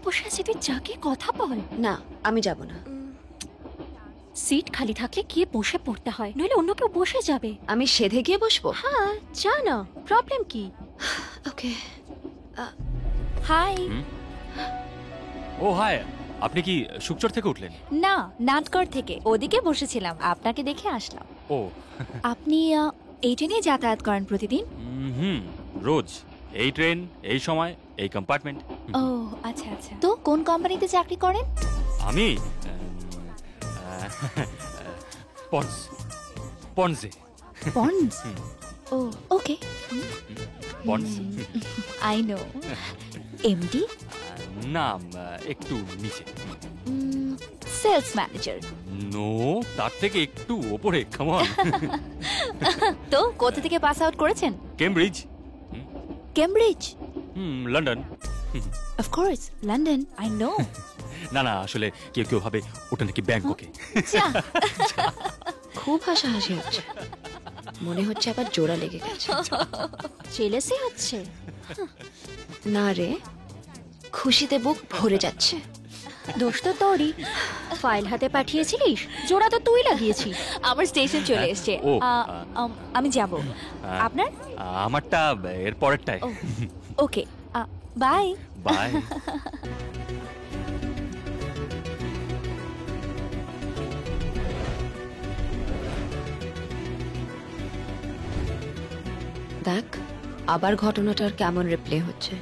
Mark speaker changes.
Speaker 1: বসে আছে, তুই যাকে কথা বল।
Speaker 2: না, আমি যাব না।
Speaker 1: সিট খালি থাকলে গিয়ে বসে পড়তে হয়, নইলে অন্য কেউ বসে যাবে।
Speaker 2: আমি সেধে গিয়ে বসবো?
Speaker 1: হ্যাঁ, যা না, প্রবলেম কি?
Speaker 2: ওকে।
Speaker 1: হাই।
Speaker 3: ও হাই, আপনি কি সুকচর থেকে উঠলেন?
Speaker 1: না, নাটগড় থেকে। ওদিকে বসেছিলাম, আপনাকে দেখে আসলাম।
Speaker 3: ও
Speaker 1: আপনি এই ট্রেনে যাতায়াত করেন প্রতিদিন?
Speaker 3: রোজ এই ট্রেন, এই সময়, এই কম্পার্টমেন্ট।
Speaker 1: ও আচ্ছা আচ্ছা। তো কোন কোম্পানিতে চাকরি করেন?
Speaker 3: আমি পন্সে।
Speaker 1: Pond's? Oh okay,
Speaker 3: Pond's
Speaker 1: I know. MD?
Speaker 3: নাম একটু নিচে।
Speaker 1: Sales manager?
Speaker 3: নো, তার থেকে একটু ওপরে। Come on.
Speaker 1: তো কোথা থেকে পাস আউট করেছেন?
Speaker 3: Cambridge.
Speaker 1: Cambridge?
Speaker 3: London.
Speaker 1: Of course, London, I know.
Speaker 3: না না, আসলে কেউ কেউ ভাবে ওটা নাকি ব্যাংককে।
Speaker 2: খুব হাসাহাসি হচ্ছে, মনে হচ্ছে আবার জোড়া লেগে গেছে।
Speaker 1: জেলেসি হচ্ছে?
Speaker 2: না রে, খুশিতে বুক ভরে যাচ্ছে।
Speaker 1: দোষ তো তোরই। ফাইল হাতে পাঠিয়েছিলিস, জোড়া তো তুই লাগিয়েছিস। আমার স্টেশন চলে এসেছে,
Speaker 3: ও,
Speaker 1: আমি যাব। আপনার?
Speaker 3: আমারটা এর পরেরটায়।
Speaker 1: ওকে, বাই
Speaker 3: বাই।
Speaker 2: দেখ, আবার ঘটনাটার কেমন রিপ্লে হচ্ছে।